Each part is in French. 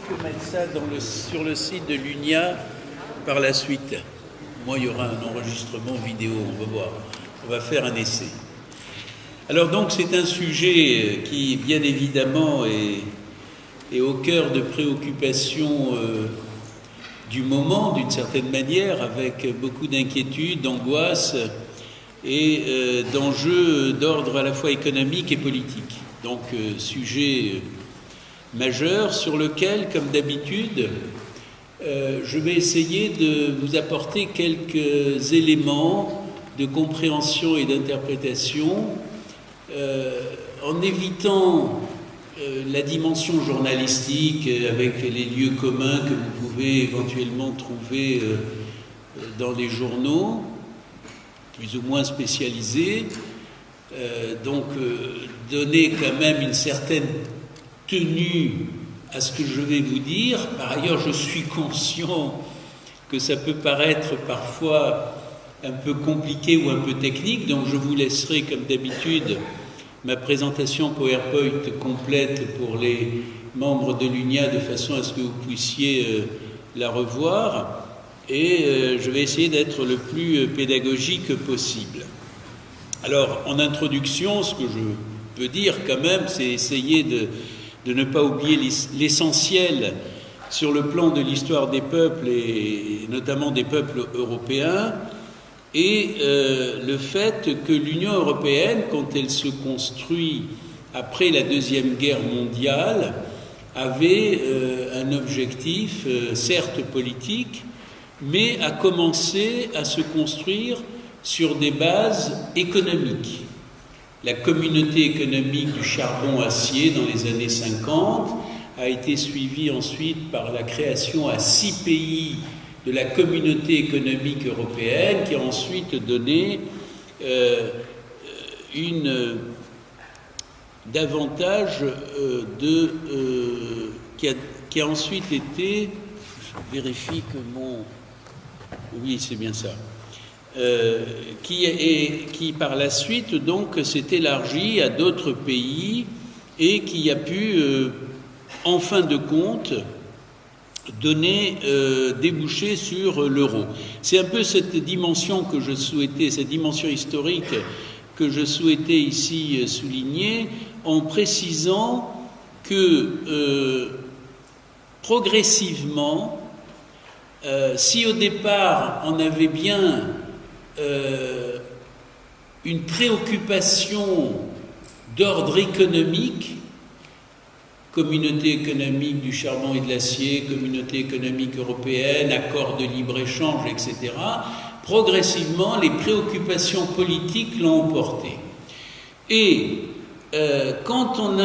que mettre ça sur le site de l'UNIA par la suite. Moi, il y aura un enregistrement vidéo, on va voir. On va faire un essai. Alors donc, c'est un sujet qui, bien évidemment, est au cœur de préoccupations du moment, d'une certaine manière, avec beaucoup d'inquiétudes, d'angoisse et d'enjeux d'ordre à la fois économique et politique. Donc, sujet majeur sur lequel, comme d'habitude, je vais essayer de vous apporter quelques éléments de compréhension et d'interprétation en évitant la dimension journalistique avec les lieux communs que vous pouvez éventuellement trouver dans les journaux, plus ou moins spécialisés, donner quand même une certaine tenue à ce que je vais vous dire. Par ailleurs, je suis conscient que ça peut paraître parfois un peu compliqué ou un peu technique, donc je vous laisserai, comme d'habitude, ma présentation PowerPoint complète pour les membres de l'UNIA de façon à ce que vous puissiez la revoir, et je vais essayer d'être le plus pédagogique possible. Alors, en introduction, ce que je peux dire quand même, c'est essayer de ne pas oublier l'essentiel sur le plan de l'histoire des peuples, et notamment des peuples européens, et le fait que l'Union européenne, quand elle se construit après la Deuxième Guerre mondiale, avait un objectif, certes politique, mais a commencé à se construire sur des bases économiques. La communauté économique du charbon-acier dans les années 50 a été suivie ensuite par la création à 6 pays de la communauté économique européenne, qui a ensuite donné davantage qui a ensuite été, je vérifie que oui, c'est bien ça, qui par la suite donc s'est élargi à d'autres pays et qui a pu en fin de compte donner déboucher sur l'euro. C'est un peu cette dimension que je souhaitais, cette dimension historique que je souhaitais ici souligner, en précisant que progressivement, si au départ on avait bien une préoccupation d'ordre économique, communauté économique du charbon et de l'acier, communauté économique européenne, accord de libre-échange, etc., progressivement, les préoccupations politiques l'ont emporté. Et quand on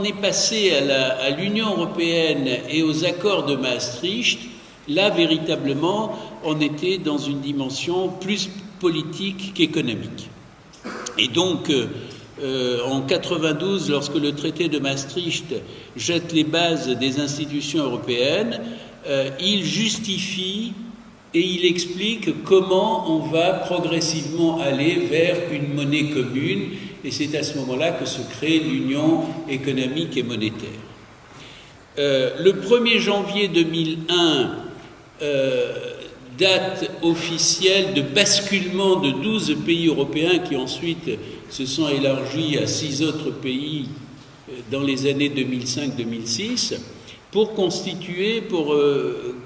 est passé à l'Union européenne et aux accords de Maastricht, là, véritablement, on était dans une dimension plus politique qu'économique. Et donc, en 92, lorsque le traité de Maastricht jette les bases des institutions européennes, il justifie et il explique comment on va progressivement aller vers une monnaie commune, et c'est à ce moment-là que se crée l'Union économique et monétaire. Le 1er janvier 2001, date officielle de basculement de 12 pays européens qui ensuite se sont élargis à 6 autres pays dans les années 2005-2006 pour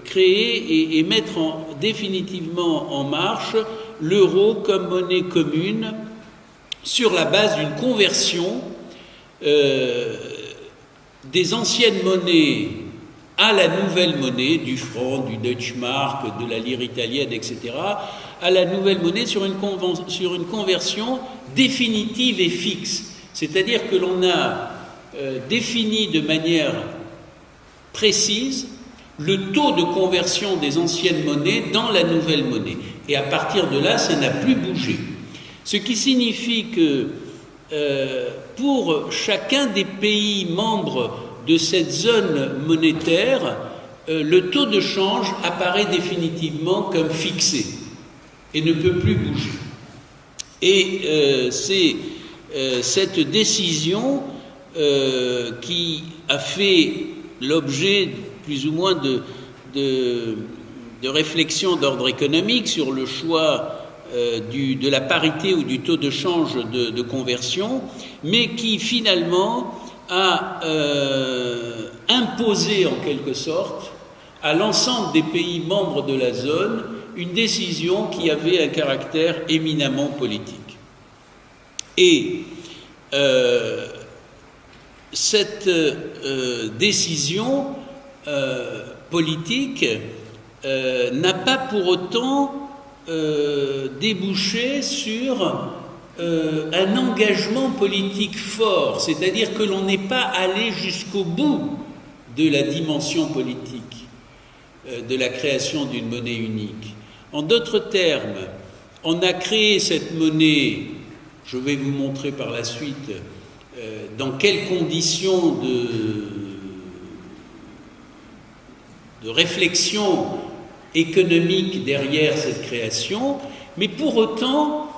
créer et mettre définitivement en marche l'euro comme monnaie commune sur la base d'une conversion des anciennes monnaies à la nouvelle monnaie, du franc, du Deutschmark, de la lire italienne, etc., à la nouvelle monnaie sur une conversion définitive et fixe. C'est-à-dire que l'on a défini de manière précise le taux de conversion des anciennes monnaies dans la nouvelle monnaie. Et à partir de là, ça n'a plus bougé. Ce qui signifie que pour chacun des pays membres de cette zone monétaire, le taux de change apparaît définitivement comme fixé et ne peut plus bouger. Et c'est cette décision qui a fait l'objet plus ou moins de réflexions d'ordre économique sur le choix de la parité ou du taux de change de conversion, mais qui finalement a imposé en quelque sorte à l'ensemble des pays membres de la zone une décision qui avait un caractère éminemment politique. Et cette décision politique n'a pas pour autant débouché sur un engagement politique fort, c'est-à-dire que l'on n'est pas allé jusqu'au bout de la dimension politique de la création d'une monnaie unique. En d'autres termes, on a créé cette monnaie, je vais vous montrer par la suite dans quelles conditions de réflexion économique derrière cette création, mais pour autant,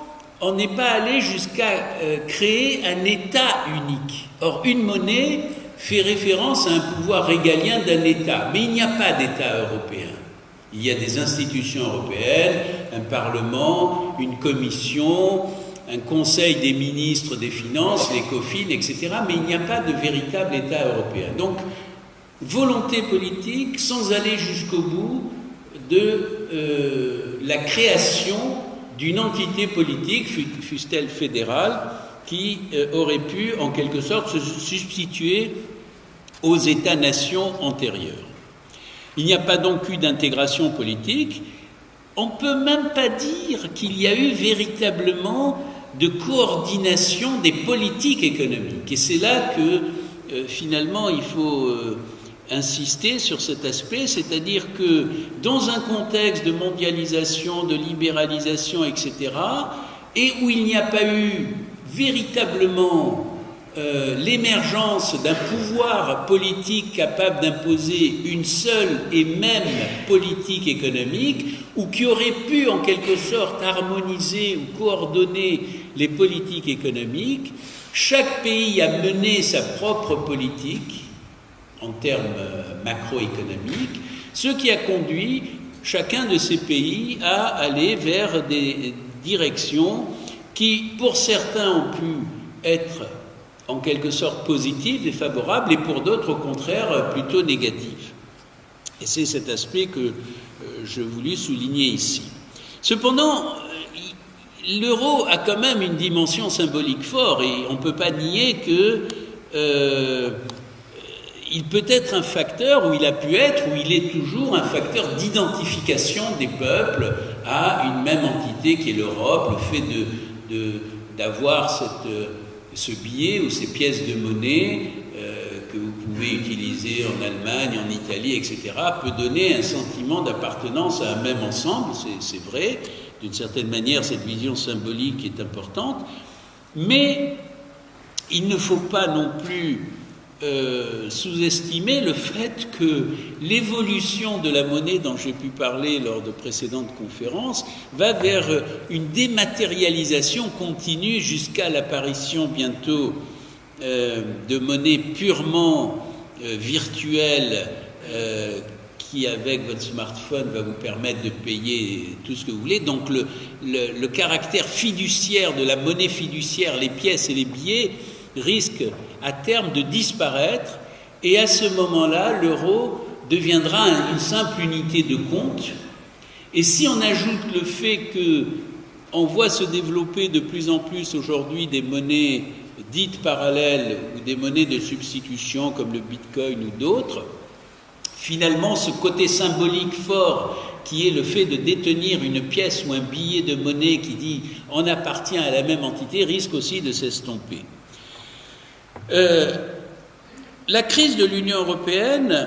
on n'est pas allé jusqu'à créer un État unique. Or, une monnaie fait référence à un pouvoir régalien d'un État, mais il n'y a pas d'État européen. Il y a des institutions européennes, un Parlement, une commission, un conseil des ministres des Finances, l'ECOFIN, etc., mais il n'y a pas de véritable État européen. Donc, volonté politique sans aller jusqu'au bout de la création d'une entité politique, fût-elle fédérale, qui aurait pu, en quelque sorte, se substituer aux États-nations antérieurs. Il n'y a pas donc eu d'intégration politique. On ne peut même pas dire qu'il y a eu véritablement de coordination des politiques économiques. Et c'est là que, finalement, il faut insister sur cet aspect, c'est-à-dire que dans un contexte de mondialisation, de libéralisation, etc., et où il n'y a pas eu véritablement l'émergence d'un pouvoir politique capable d'imposer une seule et même politique économique, ou qui aurait pu en quelque sorte harmoniser ou coordonner les politiques économiques, chaque pays a mené sa propre politique en termes macroéconomiques, ce qui a conduit chacun de ces pays à aller vers des directions qui, pour certains, ont pu être en quelque sorte positives et favorables, et pour d'autres, au contraire, plutôt négatives. Et c'est cet aspect que je voulais souligner ici. Cependant, l'euro a quand même une dimension symbolique forte, et on ne peut pas nier que il peut être un facteur, ou il a pu être, ou il est toujours un facteur d'identification des peuples à une même entité qui est l'Europe, le fait d'avoir ce billet ou ces pièces de monnaie que vous pouvez utiliser en Allemagne, en Italie, etc., peut donner un sentiment d'appartenance à un même ensemble, c'est vrai, d'une certaine manière cette vision symbolique est importante, mais il ne faut pas non plus sous-estimer le fait que l'évolution de la monnaie dont j'ai pu parler lors de précédentes conférences va vers une dématérialisation continue jusqu'à l'apparition bientôt de monnaies purement virtuelles qui, avec votre smartphone, va vous permettre de payer tout ce que vous voulez. Donc le caractère fiduciaire de la monnaie fiduciaire, les pièces et les billets, risque à terme de disparaître, et à ce moment-là, l'euro deviendra une simple unité de compte. Et si on ajoute le fait qu'on voit se développer de plus en plus aujourd'hui des monnaies dites parallèles ou des monnaies de substitution comme le Bitcoin ou d'autres, finalement ce côté symbolique fort qui est le fait de détenir une pièce ou un billet de monnaie qui dit on appartient à la même entité risque aussi de s'estomper. La crise de l'Union européenne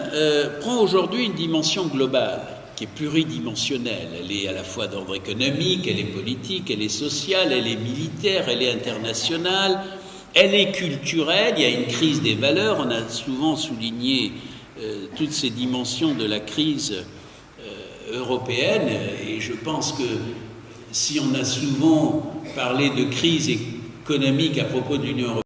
prend aujourd'hui une dimension globale, qui est pluridimensionnelle. Elle est à la fois d'ordre économique, elle est politique, elle est sociale, elle est militaire, elle est internationale, elle est culturelle, il y a une crise des valeurs, on a souvent souligné toutes ces dimensions de la crise européenne, et je pense que si on a souvent parlé de crise économique à propos de l'Union européenne,